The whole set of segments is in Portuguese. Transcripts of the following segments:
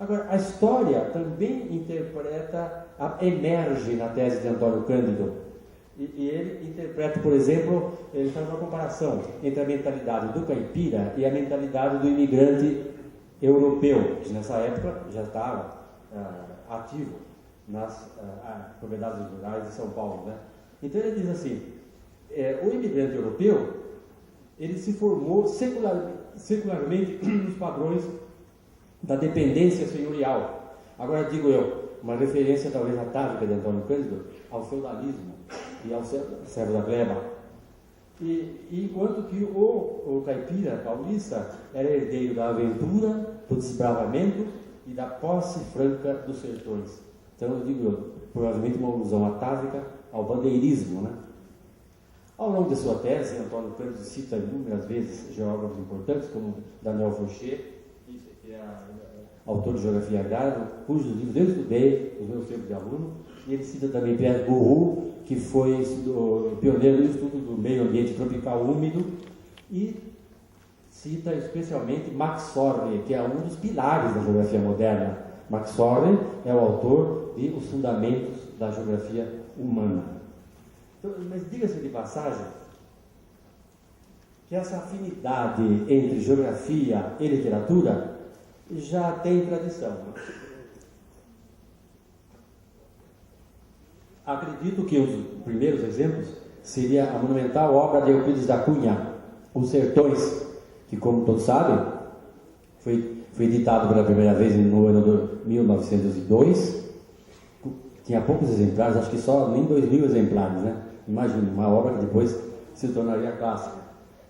Agora, a história também emerge na tese de Antônio Cândido. E ele interpreta, por exemplo, ele faz uma comparação entre a mentalidade do caipira e a mentalidade do imigrante europeu, que nessa época já estava ativo nas propriedades rurais de São Paulo, né? Então ele diz assim, o imigrante europeu, ele se formou secularmente nos padrões da dependência senhorial. Agora digo eu, uma referência talvez atávica de Antônio Cândido ao feudalismo e ao servo da gleba. E enquanto que o caipira paulista era herdeiro da aventura, do desbravamento e da posse franca dos sertões. Então eu digo, provavelmente uma alusão atávica ao bandeirismo, né? Ao longo de sua tese, Antônio Cândido cita inúmeras vezes geógrafos importantes, como Daniel Fauché, que é autor de Geografia Agrária, cujos livros eu estudei, os meus tempos de aluno, e ele cita também Pierre Gourou, que foi pioneiro no estudo do meio ambiente tropical úmido, e cita especialmente Max Sorley, que é um dos pilares da geografia moderna. Max Sorley é o autor de Os Fundamentos da Geografia Humana. Então, mas diga-se de passagem que essa afinidade entre geografia e literatura já tem tradição. Acredito que os primeiros exemplos seria a monumental obra de Euclides da Cunha, Os Sertões, que, como todos sabem, foi editado pela primeira vez no ano de 1902. Tinha poucos exemplares, acho que só nem 2.000 exemplares, né? Imagina, uma obra que depois se tornaria clássica.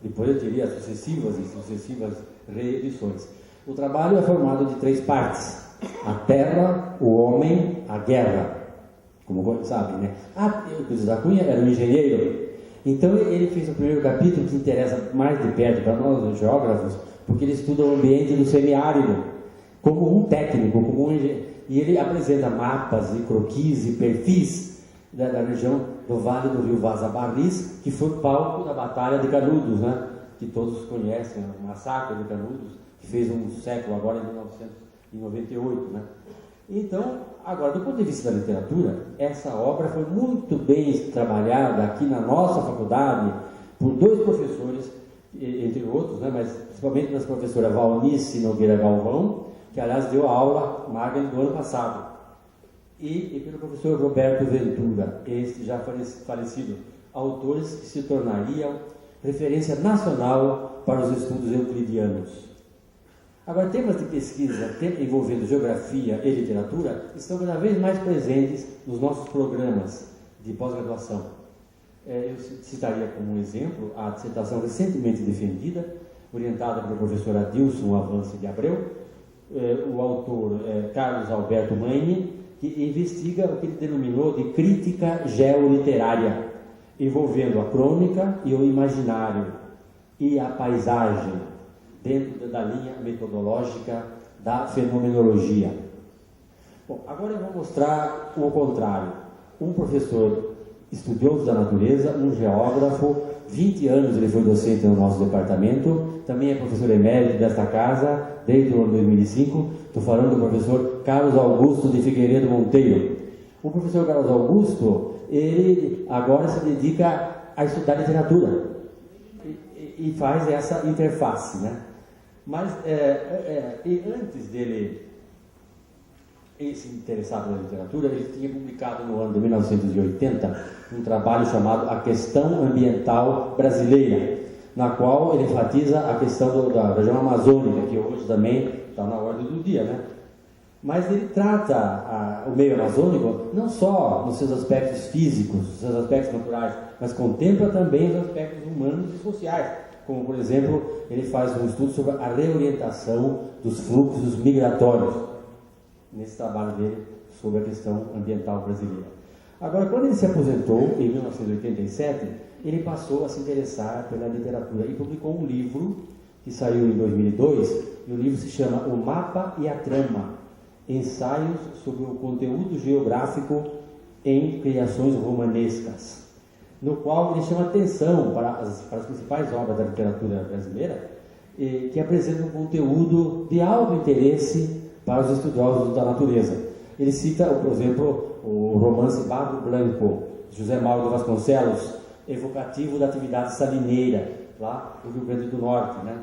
Depois eu teria sucessivas e sucessivas reedições. O trabalho é formado de 3 partes: a terra, o homem, a guerra. Como sabem, né? Euclides da Cunha era um engenheiro. Então ele fez o primeiro capítulo, que interessa mais de perto para nós, os geógrafos, porque ele estuda o ambiente do semiárido, como um técnico, como um engenheiro. E ele apresenta mapas e croquis e perfis da região do Vale do Rio Vaza Barris, que foi palco da Batalha de Canudos, né? Que todos conhecem, o massacre de Canudos, que fez um século agora, em 1998, né? Então, agora, do ponto de vista da literatura, essa obra foi muito bem trabalhada aqui na nossa faculdade por 2 professores, entre outros, né? Mas principalmente das professora Valnice Nogueira Galvão, que aliás deu a aula magna do ano passado, e pelo professor Roberto Ventura, este já falecido, autores que se tornariam referência nacional para os estudos euclidianos. Agora, temas de pesquisa envolvendo geografia e literatura estão cada vez mais presentes nos nossos programas de pós-graduação. Eu citaria como exemplo a dissertação recentemente defendida, orientada pelo professor Adilson Avance de Abreu, o autor Carlos Alberto Maine, que investiga o que ele denominou de crítica geoliterária, envolvendo a crônica e o imaginário e a paisagem, dentro da linha metodológica da fenomenologia. Bom, agora eu vou mostrar o contrário. Um professor estudioso da natureza, um geógrafo, 20 anos ele foi docente no nosso departamento, também é professor emérito desta casa, desde o ano 2005, estou falando do professor Carlos Augusto de Figueiredo Monteiro. O professor Carlos Augusto, ele agora se dedica a estudar literatura e faz essa interface, né? Mas e antes dele se interessar pela literatura, ele tinha publicado no ano de 1980 um trabalho chamado A Questão Ambiental Brasileira, na qual ele enfatiza a questão da região amazônica, que hoje também está na ordem do dia, né? Mas ele trata o meio amazônico não só nos seus aspectos físicos, nos seus aspectos naturais, mas contempla também os aspectos humanos e sociais. Como, por exemplo, ele faz um estudo sobre a reorientação dos fluxos migratórios, nesse trabalho dele sobre a questão ambiental brasileira. Agora, quando ele se aposentou, em 1987, ele passou a se interessar pela literatura e publicou um livro que saiu em 2002, e o livro se chama O Mapa e a Trama, Ensaios sobre o Conteúdo Geográfico em Criações Romanescas, no qual ele chama atenção para as principais obras da literatura brasileira, que apresentam um conteúdo de alto interesse para os estudiosos da natureza. Ele cita, por exemplo, o romance Bagro Branco, de José Mauro de Vasconcelos, evocativo da atividade salineira, lá no Rio Grande do Norte, né?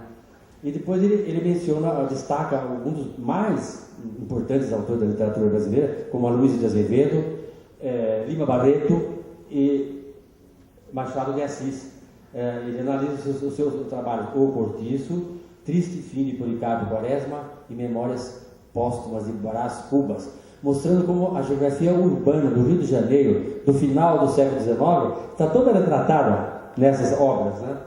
E depois ele menciona, destaca alguns dos mais importantes autores da literatura brasileira, como Aloysio de Azevedo, Lima Barreto e Machado de Assis. Ele analisa os seus trabalhos O Cortiço, Triste Fim de Policarpo Quaresma e Memórias Póstumas de Brás Cubas, mostrando como a geografia urbana do Rio de Janeiro, do final do século XIX, está toda retratada nessas obras, né?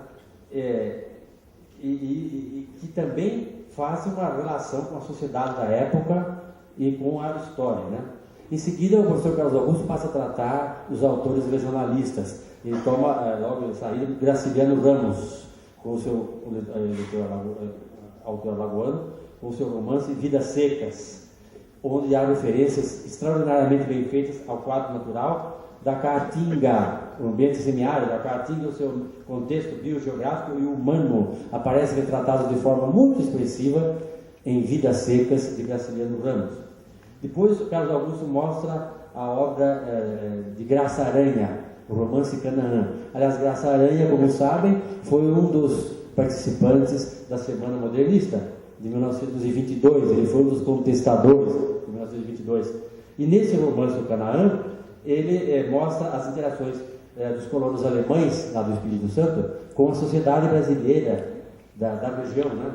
E que também fazem uma relação com a sociedade da época e com a história, né? Em seguida, o professor Carlos Augusto passa a tratar os autores regionalistas. Ele toma, logo em saída, Graciliano Ramos, com o seu autor alagoano, com o seu romance Vidas Secas, onde há referências extraordinariamente bem feitas ao quadro natural da Caatinga, o ambiente semiárido da Caatinga, o seu contexto biogeográfico e humano, aparecem retratados de forma muito expressiva em Vidas Secas, de Graciliano Ramos. Depois, o Carlos Augusto mostra a obra de Graça Aranha, o romance Canaã. Aliás, Graça Aranha, como sabem, foi um dos participantes da Semana Modernista, de 1922, ele foi um dos contestadores de 1922. E nesse romance do Canaã, ele mostra as interações dos colonos alemães, lá do Espírito Santo, com a sociedade brasileira da região, né?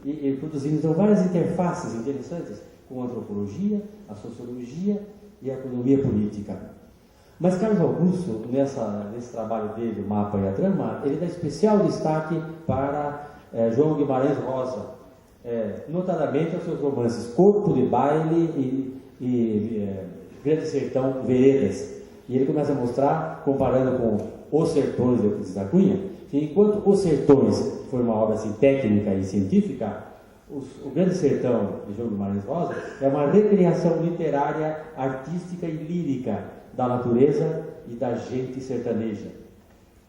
E produzindo então várias interfaces interessantes com a antropologia, a sociologia e a economia política. Mas Carlos Augusto, nesse trabalho dele, o Mapa e a Trama, ele dá especial destaque para João Guimarães Rosa, notadamente aos seus romances Corpo de Baile e Grande Sertão Veredas. E ele começa a mostrar, comparando com Os Sertões de Euclides da Cunha, que enquanto Os Sertões foi uma obra assim, técnica e científica, o Grande Sertão de João Guimarães Rosa é uma recriação literária, artística e lírica da natureza e da gente sertaneja.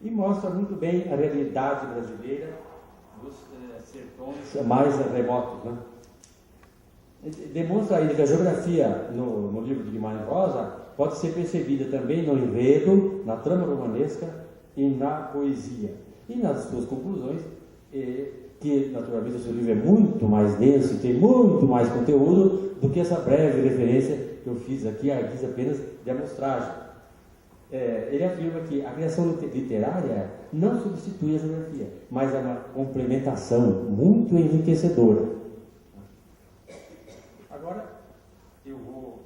E mostra muito bem a realidade brasileira dos sertões mais remotos, né? Demonstra ainda que a geografia no livro de Guimarães Rosa pode ser percebida também no enredo, na trama romanesca e na poesia. E nas suas conclusões, que naturalmente o seu livro é muito mais denso e tem muito mais conteúdo do que essa breve referência que eu fiz aqui, a guisa apenas de amostragem. Ele afirma que a criação literária não substitui a geografia, mas é uma complementação muito enriquecedora. Agora eu vou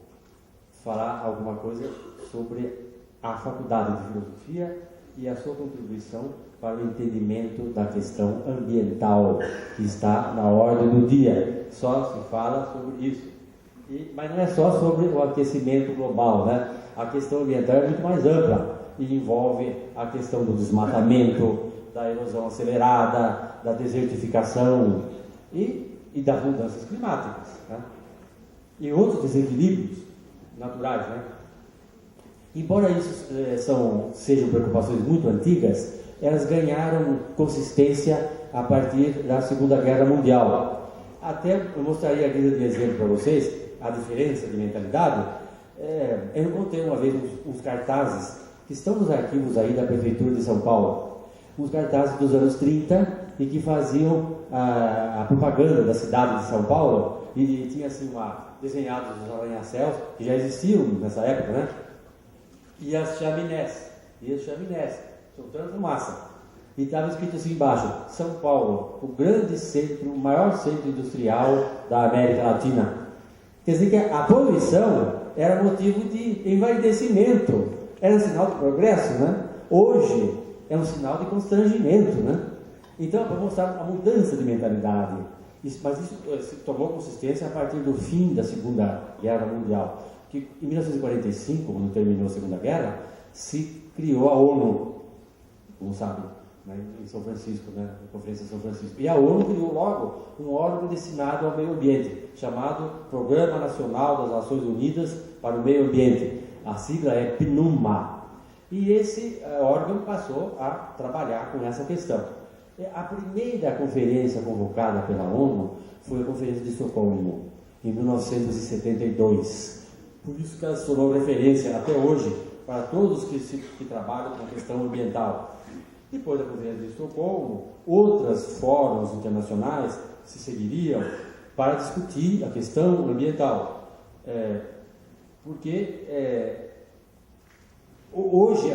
falar alguma coisa sobre a Faculdade de Filosofia e a sua contribuição para o entendimento da questão ambiental, que está na ordem do dia. Só se fala sobre isso. Mas não é só sobre o aquecimento global, né? A questão ambiental é muito mais ampla e envolve a questão do desmatamento, da erosão acelerada, da desertificação e das mudanças climáticas, né? E outros desequilíbrios naturais, né? Embora isso sejam preocupações muito antigas, elas ganharam consistência a partir da Segunda Guerra Mundial. Até eu mostraria aqui de exemplo para vocês a diferença de mentalidade. Eu encontrei uma vez uns cartazes que estão nos arquivos aí da Prefeitura de São Paulo, uns cartazes dos anos 30 e que faziam a propaganda da cidade de São Paulo, e tinha assim desenhados os arranha-céus que já existiam nessa época, né? E as chaminés, soltando fumaça. E estava escrito assim embaixo: São Paulo, o grande centro, o maior centro industrial da América Latina. Quer dizer que a poluição era motivo de envaidecimento, era um sinal de progresso, né? Hoje é um sinal de constrangimento, né? Então, para mostrar a mudança de mentalidade. Mas isso tomou consistência a partir do fim da Segunda Guerra Mundial. Que em 1945, quando terminou a Segunda Guerra, se criou a ONU, como sabem, né, em São Francisco, né, na Conferência de São Francisco. E a ONU criou logo um órgão destinado ao meio ambiente, chamado Programa Nacional das Nações Unidas para o Meio Ambiente. A sigla é PNUMA. E esse órgão passou a trabalhar com essa questão. A primeira conferência convocada pela ONU foi a Conferência de Estocolmo. em 1972. Por isso que ela se tornou referência até hoje para todos que trabalham com a questão ambiental. Depois da Conferência de Estocolmo, outros fóruns internacionais se seguiriam para discutir a questão ambiental. Porque hoje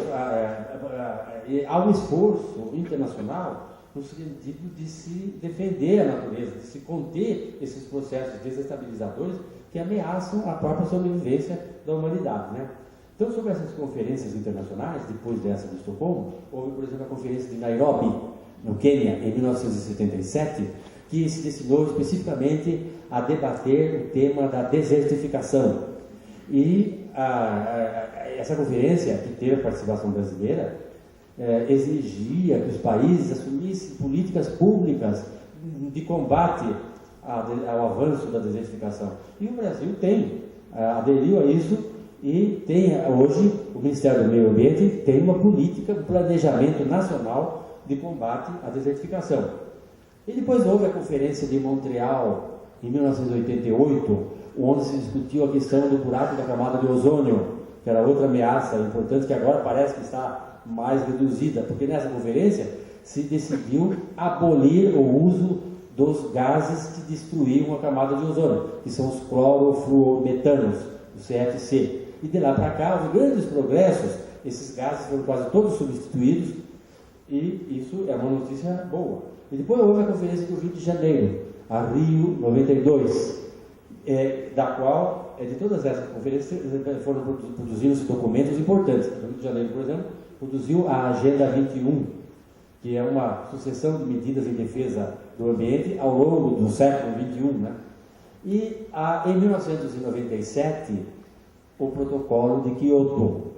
há um esforço internacional no sentido de se defender a natureza, de se conter esses processos desestabilizadores que ameaçam a própria sobrevivência da humanidade, né? Então, sobre essas conferências internacionais, depois dessa de Estocolmo, houve, por exemplo, a conferência de Nairobi, no Quênia, em 1977, que se destinou especificamente a debater o tema da desertificação. E essa conferência, que teve a participação brasileira, exigia que os países assumissem políticas públicas de combate ao avanço da desertificação. E o Brasil aderiu a isso e tem hoje, o Ministério do Meio Ambiente tem uma política, um planejamento nacional de combate à desertificação. E depois houve a Conferência de Montreal, em 1988, onde se discutiu a questão do buraco da camada de ozônio, que era outra ameaça importante, que agora parece que está mais reduzida, porque nessa conferência se decidiu abolir o uso dos gases que destruíam a camada de ozônio, que são os clorofluorometanos, o CFC. E de lá para cá houve grandes progressos, esses gases foram quase todos substituídos, e isso é uma notícia boa. E depois houve a Conferência do Rio de Janeiro, a Rio 92, da qual, de todas essas conferências, foram produzidos documentos importantes. O Rio de Janeiro, por exemplo, produziu a Agenda 21, que é uma sucessão de medidas em defesa do ambiente ao longo do século XXI, né? E em 1997, o Protocolo de Kyoto,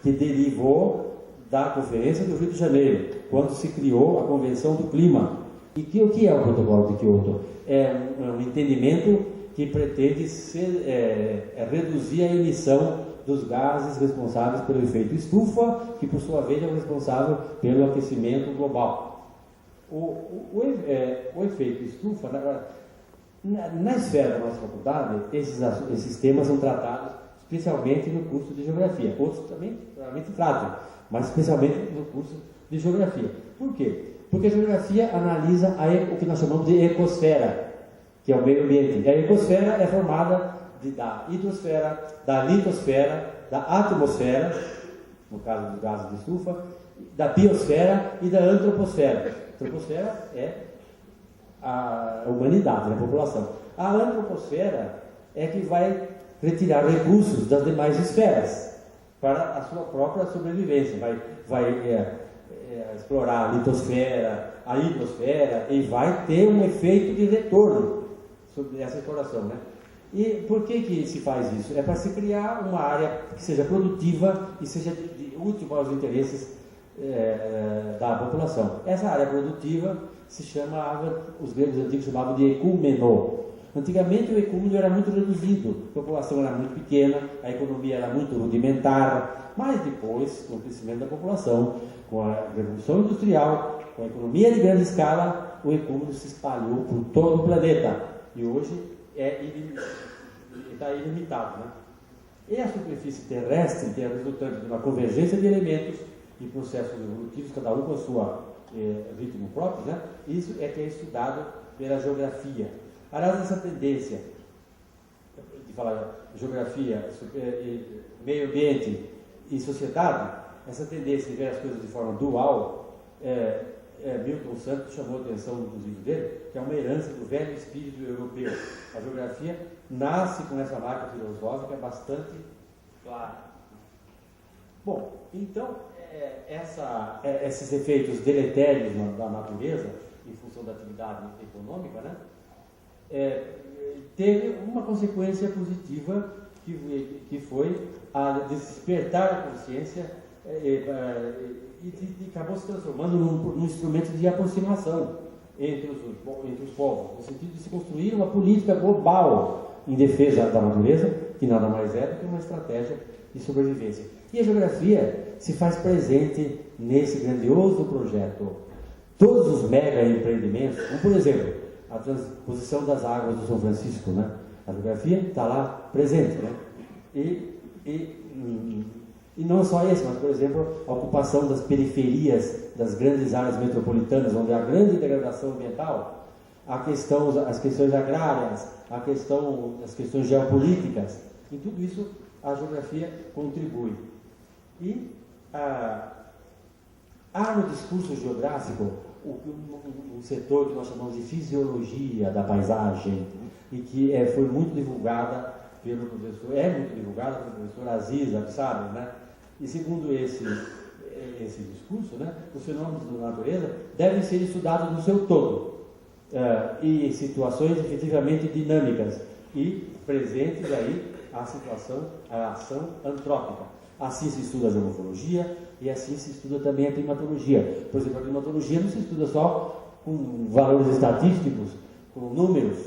que derivou da Conferência do Rio de Janeiro, quando se criou a Convenção do Clima. E o que é o Protocolo de Kyoto? É um entendimento que pretende reduzir a emissão dos gases responsáveis pelo efeito estufa, que por sua vez é o responsável pelo aquecimento global. O efeito estufa, na esfera da nossa faculdade, esses temas são tratados especialmente no curso de Geografia. Outros também realmente tratam, mas especialmente no curso de Geografia. Por quê? Porque a Geografia analisa o que nós chamamos de ecosfera, que é o meio ambiente. A ecosfera é formada da hidrosfera, da litosfera, da atmosfera, no caso dos gases de estufa, da biosfera e da antroposfera. A antroposfera é a humanidade, a população. A antroposfera é que vai retirar recursos das demais esferas para a sua própria sobrevivência. Vai explorar a litosfera, a hidrosfera, e vai ter um efeito de retorno sobre essa exploração, né? E por que se faz isso? É para se criar uma área que seja produtiva e seja útil para os interesses da população. Essa área produtiva se chamava, os gregos antigos chamavam de ecúmeno. Antigamente o ecúmeno era muito reduzido, a população era muito pequena, a economia era muito rudimentar, mas depois, com o crescimento da população, com a revolução industrial, com a economia de grande escala, o ecúmeno se espalhou por todo o planeta e hoje está ilimitado, né? E a superfície terrestre, que é resultante de uma convergência de elementos e processos evolutivos, cada um com a sua ritmo próprio, né? Isso é que é estudado pela geografia. Aliás, essa tendência de falar geografia, meio ambiente e sociedade, essa tendência de ver as coisas de forma dual, Milton Santos chamou a atenção, inclusive, dele, que é uma herança do velho espírito europeu. A geografia nasce com essa marca filosófica bastante clara. Bom, então, esses efeitos deletérios da natureza, em função da atividade econômica, né, teve uma consequência positiva que foi a despertar a consciência e acabou se transformando num instrumento de aproximação entre os povos, no sentido de se construir uma política global em defesa da natureza, que nada mais é do que uma estratégia de sobrevivência. E a geografia se faz presente nesse grandioso projeto. Todos os mega empreendimentos, como por exemplo, a transposição das águas do São Francisco, né? A geografia está lá presente, né? E não só isso, mas, por exemplo, a ocupação das periferias das grandes áreas metropolitanas, onde há grande degradação ambiental, as questões agrárias, as questões geopolíticas, em tudo isso a geografia contribui. E há no discurso geográfico um setor que nós chamamos de fisiologia da paisagem, e que foi muito divulgada pelo professor Aziz Absabi, né? E segundo esse discurso, né, os fenômenos da natureza devem ser estudados no seu todo, e situações efetivamente dinâmicas e presentes aí a ação antrópica. Assim se estuda a geomorfologia e assim se estuda também a climatologia. Por exemplo, a climatologia não se estuda só com valores estatísticos, com números,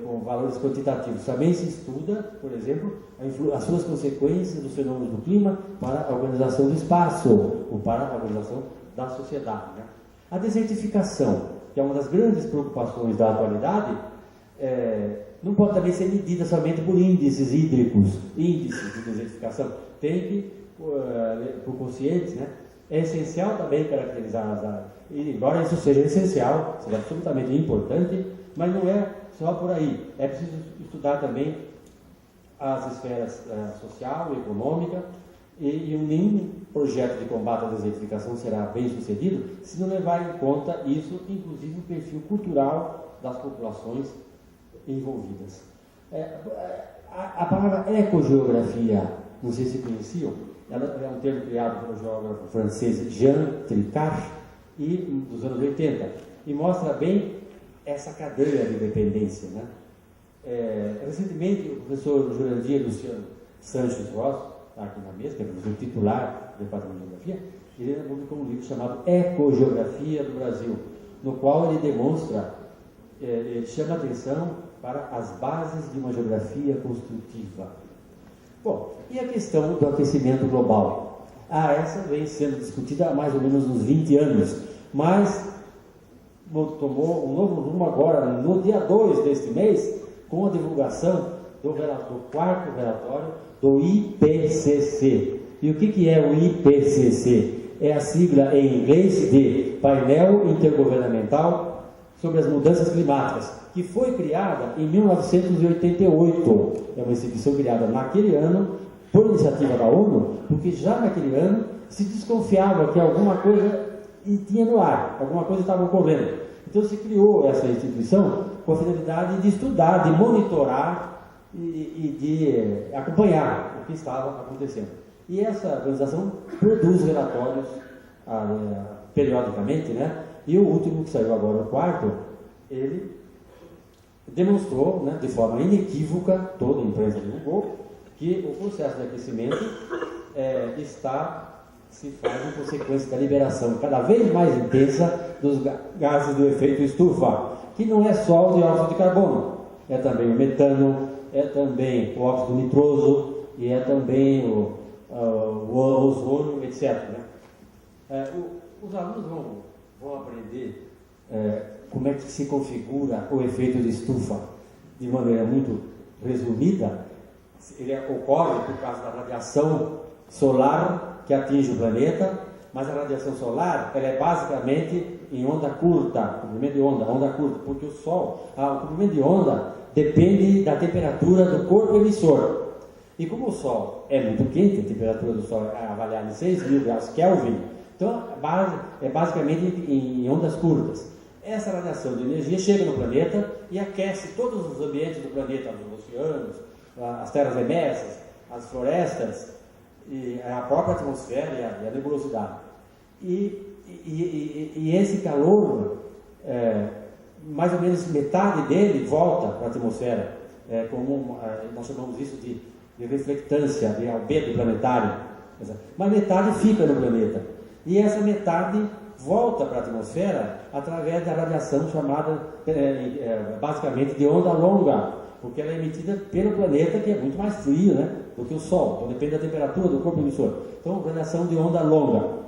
com valores quantitativos. Também se estuda, por exemplo, as suas consequências dos fenômenos do clima para a organização do espaço ou para a organização da sociedade, né? A desertificação, que é uma das grandes preocupações da atualidade, não pode também ser medida somente por índices hídricos, índices de desertificação. Tem que, por conscientes, né? É essencial também caracterizar as áreas. E, embora isso seja essencial, seja absolutamente importante, mas não é só por aí. É preciso estudar também as esferas social, econômica, e nenhum projeto de combate à desertificação será bem sucedido se não levar em conta isso, inclusive o perfil cultural das populações envolvidas. A palavra ecogeografia, não sei se conheciam, ela é um termo criado pelo geógrafo francês Jean Tricard dos anos 80, e mostra bem essa cadeia de dependência, né? Recentemente, o professor Jurandir Luciano Sanches Ross, está aqui na mesa, que é professor titular do Departamento de Geografia, ele publicou um livro chamado Ecogeografia do Brasil, no qual ele demonstra, ele chama atenção para as bases de uma geografia construtiva. Bom, e a questão do aquecimento global? Essa vem sendo discutida há mais ou menos uns 20 anos, mas tomou um novo rumo agora, no dia 2 deste mês, com a divulgação do quarto relatório do IPCC. E o que é o IPCC? É a sigla em inglês de Painel Intergovernamental sobre as Mudanças Climáticas, que foi criada em 1988. É uma instituição criada naquele ano, por iniciativa da ONU, porque já naquele ano se desconfiava que alguma coisa tinha no ar, alguma coisa estava ocorrendo. Então se criou essa instituição com a finalidade de estudar, de monitorar e de acompanhar o que estava acontecendo. E essa organização produz relatórios periodicamente, né? E o último que saiu agora, o quarto, ele demonstrou, né, de forma inequívoca, toda a imprensa divulgou, que o processo de aquecimento se faz em consequência da liberação cada vez mais intensa dos gases do efeito estufa, que não é só o dióxido de carbono, é também o metano, é também o óxido nitroso e é também o ozônio, etc. Né? Os alunos vão aprender como é que se configura o efeito de estufa de maneira muito resumida. Ele ocorre por causa da radiação solar que atinge o planeta, mas a radiação solar ela é basicamente em onda curta, comprimento de onda curta, porque o Sol, o comprimento de onda depende da temperatura do corpo emissor. E como o Sol é muito quente, a temperatura do Sol é avaliada em 6.000 graus Kelvin, então é basicamente em ondas curtas. Essa radiação de energia chega no planeta e aquece todos os ambientes do planeta, os oceanos, as terras emersas, as florestas, e a própria atmosfera e a nebulosidade. E esse calor, mais ou menos metade dele volta para a atmosfera, nós chamamos isso de reflectância, de albedo planetário, mas metade fica no planeta. E essa metade volta para a atmosfera através da radiação chamada, basicamente, de onda longa, porque ela é emitida pelo planeta, que é muito mais frio, né, do que o Sol, então depende da temperatura do corpo emissor. Então, radiação de onda longa.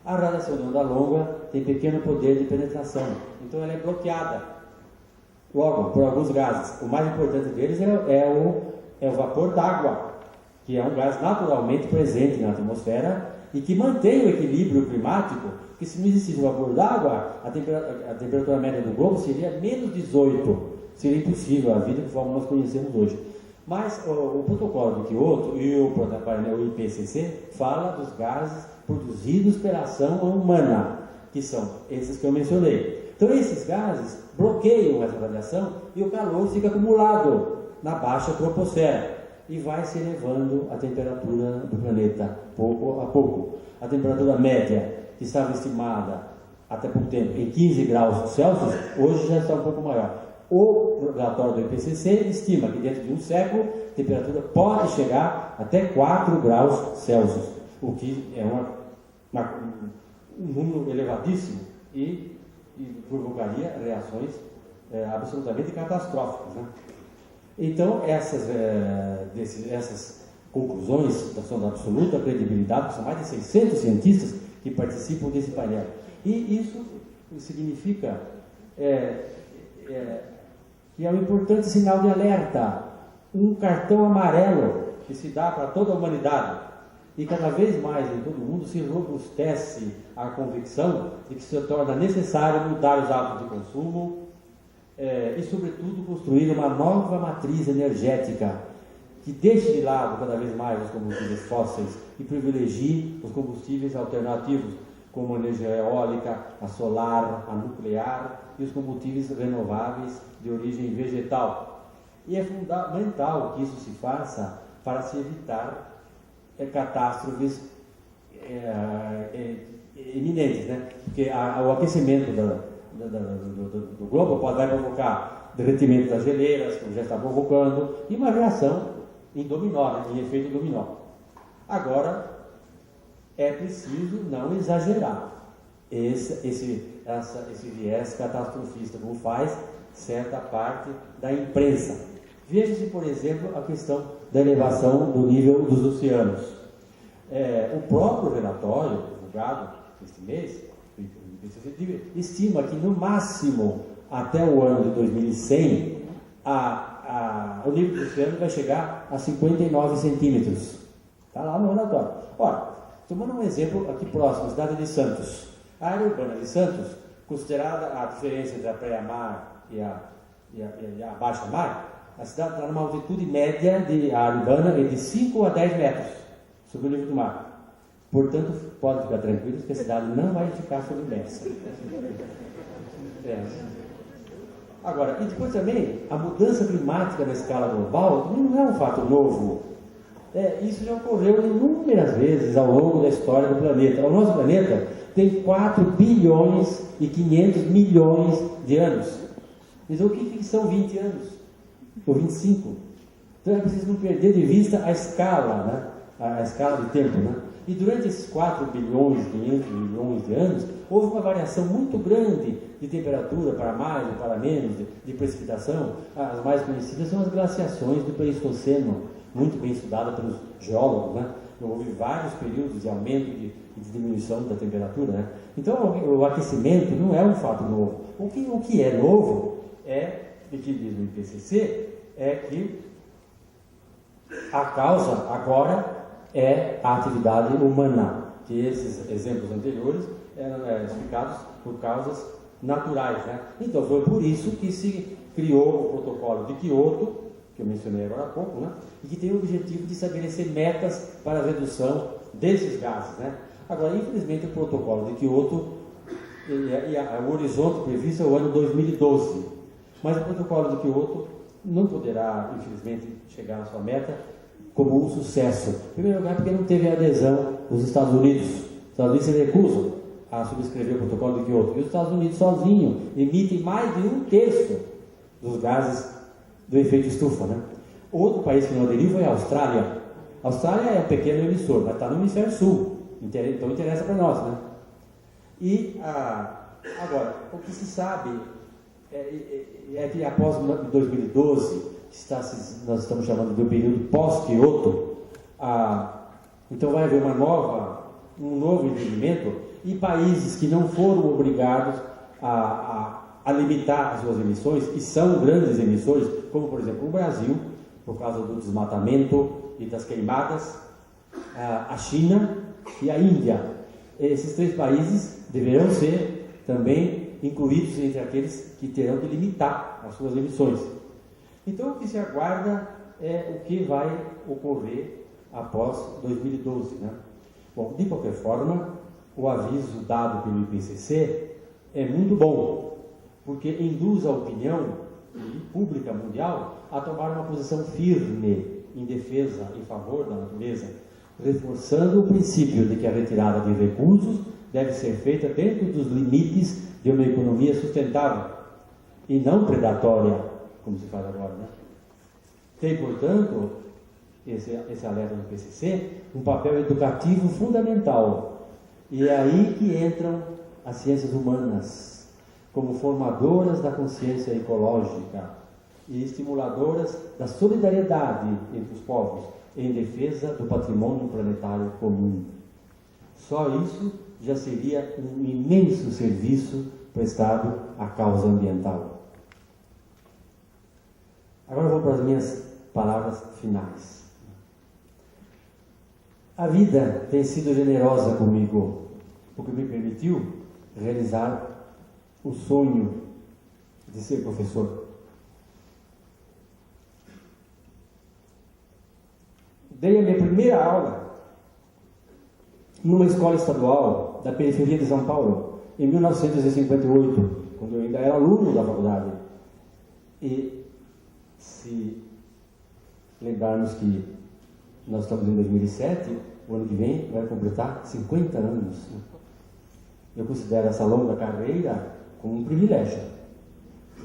A radiação de onda longa tem pequeno poder de penetração, então ela é bloqueada. logo por alguns gases. O mais importante deles é o vapor d'água, que é um gás naturalmente presente na atmosfera e que mantém o equilíbrio climático, porque se não existisse o vapor d'água, a temperatura média do globo seria menos 18, seria impossível a vida conforme nós conhecemos hoje. Mas o protocolo de Kyoto e o IPCC fala dos gases produzidos pela ação humana, que são esses que eu mencionei. Então esses gases bloqueiam essa radiação e o calor fica acumulado na baixa troposfera e vai se elevando a temperatura do planeta pouco a pouco. A temperatura média, que estava estimada até pouco tempo em 15 graus Celsius, hoje já está um pouco maior. O relatório do IPCC estima que dentro de um século a temperatura pode chegar até 4 graus Celsius, o que é um número elevadíssimo e provocaria reações absolutamente catastróficas, né? Então, essas conclusões são da absoluta credibilidade, são mais de 600 cientistas que participam desse painel. E isso significa que é um importante sinal de alerta, um cartão amarelo que se dá para toda a humanidade. E cada vez mais em todo o mundo se robustece a convicção de que se torna necessário mudar os hábitos de consumo e, sobretudo, construir uma nova matriz energética que deixe de lado cada vez mais os combustíveis fósseis e privilegie os combustíveis alternativos, como a energia eólica, a solar, a nuclear e os combustíveis renováveis de origem vegetal. E é fundamental que isso se faça para se evitar catástrofes iminentes, né? Porque o aquecimento do globo vai provocar derretimento das geleiras, como já está provocando, e uma reação em dominó, né? Em efeito dominó. Agora, é preciso não exagerar esse viés catastrofista, como faz certa parte da imprensa. Veja-se, por exemplo, a questão da elevação do nível dos oceanos. O próprio relatório, divulgado este mês, estima que no máximo até o ano de 2100 o nível do oceano vai chegar a 59 centímetros. Está lá no relatório. Ora, tomando um exemplo aqui próximo, a cidade de Santos. A área urbana de Santos, considerada a diferença entre a praia-mar e a baixa-mar, a cidade está numa altitude média de área urbana de 5 a 10 metros sobre o nível do mar. Portanto, pode ficar tranquilo que a cidade não vai ficar submersa. Agora, e depois também, a mudança climática na escala global não é um fato novo. Isso já ocorreu inúmeras vezes ao longo da história do planeta. O nosso planeta tem 4 bilhões e 500 milhões de anos. Então, o que são 20 anos? Ou 25? Então, é preciso não perder de vista a escala, né? A escala de tempo, né? E durante esses 4 bilhões e 500 milhões de anos, houve uma variação muito grande de temperatura para mais ou para menos, de precipitação. As mais conhecidas são as glaciações do Pleistoceno, muito bem estudada pelos geólogos, né? Houve vários períodos de aumento e de diminuição da temperatura, né? Então, o aquecimento não é um fato novo. O que é novo o que diz o IPCC, é que a causa agora é a atividade humana, que esses exemplos anteriores eram explicados por causas naturais, né? Então, foi por isso que se criou o protocolo de Kyoto, que eu mencionei agora há pouco, né? E que tem o objetivo de estabelecer metas para a redução desses gases, né? Agora, infelizmente, o protocolo de Kyoto o horizonte previsto é o ano 2012, mas o protocolo de Kyoto não poderá, infelizmente, chegar à sua meta como um sucesso. Em primeiro lugar, porque não teve adesão dos Estados Unidos. Os Estados Unidos se recusam a subscrever o protocolo de Kyoto. E os Estados Unidos sozinhos emitem mais de 1/3 dos gases do efeito estufa, né? Outro país que não aderiu foi a Austrália. A Austrália é um pequeno emissor, mas está no hemisfério sul, então interessa para nós, né? E agora, o que se sabe é que após 2012, nós estamos chamando do período pós-Kyoto, então vai haver um novo entendimento, e países que não foram obrigados a a limitar as suas emissões, e são grandes emissores, como por exemplo o Brasil, por causa do desmatamento e das queimadas, a China e a Índia. Esses 3 países deverão ser também incluídos entre aqueles que terão que limitar as suas emissões. Então, o que se aguarda é o que vai ocorrer após 2012, né? Bom, de qualquer forma, o aviso dado pelo IPCC é muito bom, porque induz a opinião pública mundial a tomar uma posição firme em defesa, em favor da natureza, reforçando o princípio de que a retirada de recursos deve ser feita dentro dos limites de uma economia sustentável e não predatória, como se faz agora, né? Tem, portanto, esse alerta do IPCC um papel educativo fundamental, e é aí que entram as ciências humanas como formadoras da consciência ecológica e estimuladoras da solidariedade entre os povos em defesa do patrimônio planetário comum. Só isso já seria um imenso serviço prestado à causa ambiental. Agora vou para as minhas palavras finais. A vida tem sido generosa comigo, porque me permitiu realizar o sonho de ser professor. Dei a minha primeira aula numa escola estadual da periferia de São Paulo, em 1958, quando eu ainda era aluno da faculdade. E se lembrarmos que nós estamos em 2007, o ano que vem vai completar 50 anos. Eu considero essa longa carreira como um privilégio.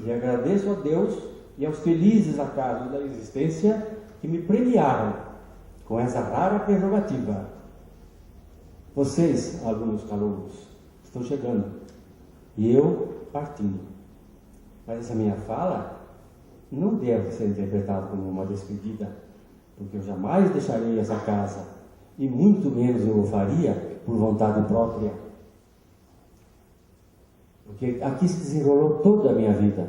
E agradeço a Deus e aos felizes acasos da existência que me premiaram com essa rara prerrogativa. Vocês, alunos calouros, estão chegando e eu partindo. Mas essa minha fala não deve ser interpretada como uma despedida, porque eu jamais deixarei essa casa, e muito menos eu o faria por vontade própria. Porque aqui se desenrolou toda a minha vida.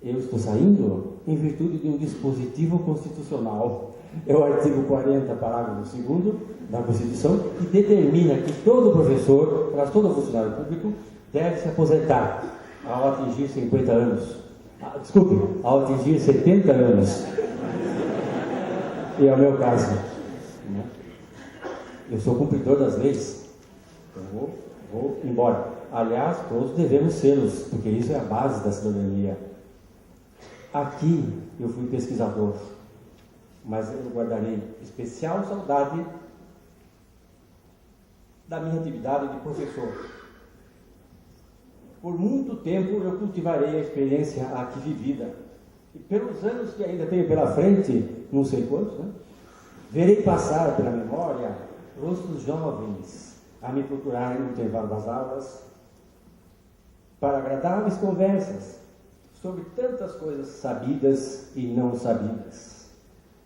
Eu estou saindo em virtude de um dispositivo constitucional. É o artigo 40, parágrafo 2º da Constituição, que determina que todo professor, todo funcionário público, deve se aposentar ao atingir 50 anos. Ao atingir 70 anos. E é o meu caso. Eu sou cumpridor das leis. Eu vou embora. Aliás, todos devemos sê-los, porque isso é a base da cidadania. Aqui eu fui pesquisador, mas eu guardarei especial saudade da minha atividade de professor. Por muito tempo eu cultivarei a experiência aqui vivida, e pelos anos que ainda tenho pela frente, não sei quantos, né? Verei passar pela memória rostos jovens a me procurarem no intervalo das aulas para agradáveis conversas sobre tantas coisas sabidas e não sabidas.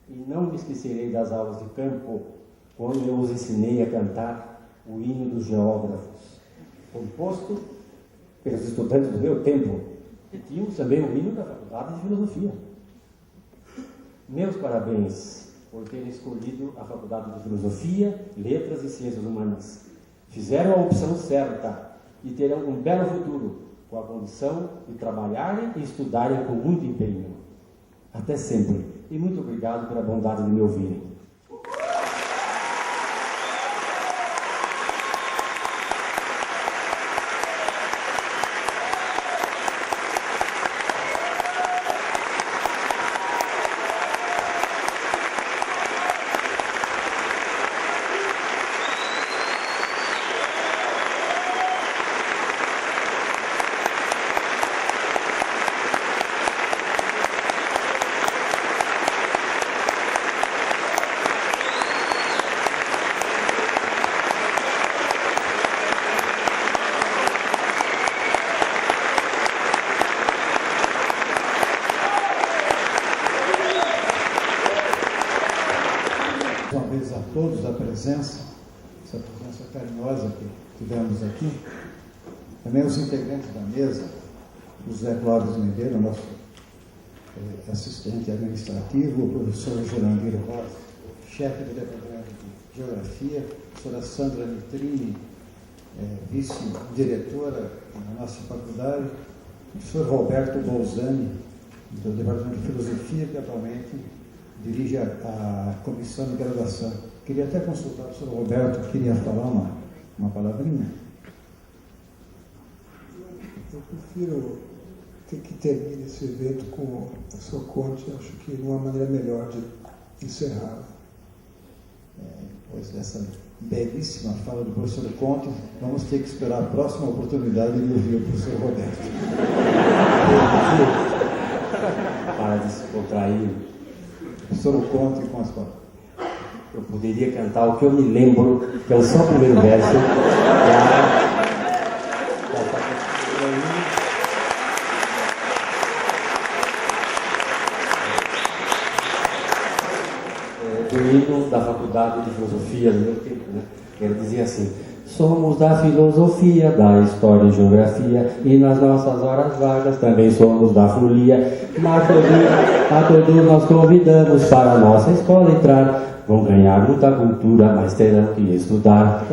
E não me esquecerei das aulas de campo, quando eu os ensinei a cantar o hino dos geógrafos, composto pelos estudantes do meu tempo, que tínhamos também o hino da Faculdade de Filosofia. Meus parabéns por terem escolhido a Faculdade de Filosofia, Letras e Ciências Humanas. Fizeram a opção certa e terão um belo futuro, com a condição de trabalharem e estudarem com muito empenho. Até sempre. E muito obrigado pela bondade de me ouvirem. Todos essa presença carinhosa que tivemos aqui. Também os integrantes da mesa, o José Clóvis Medeiros, nosso assistente administrativo, o professor Gerandir Rosa, chefe do departamento de Geografia, a professora Sandra Nitrini, vice-diretora da nossa faculdade, o professor Roberto Bolzani, do departamento de Filosofia, que atualmente dirige a comissão de graduação. Queria até consultar o professor Roberto, que queria falar uma palavrinha. Eu prefiro que termine esse evento com o professor Conte, acho que não há maneira melhor de encerrar. Depois dessa belíssima fala do professor Conte, vamos ter que esperar a próxima oportunidade de ouvir o professor Roberto. Para descontrair. Professor Conte com as palavras. Eu poderia cantar o que eu me lembro, que é o só primeiro verso. Do hino da Faculdade de Filosofia do meu tempo, né? Ele dizia assim: somos da filosofia, da história e geografia, e nas nossas horas vagas também somos da folia. A todos nós convidamos para a nossa escola entrar. Vão ganhar muita cultura, mas terão que estudar.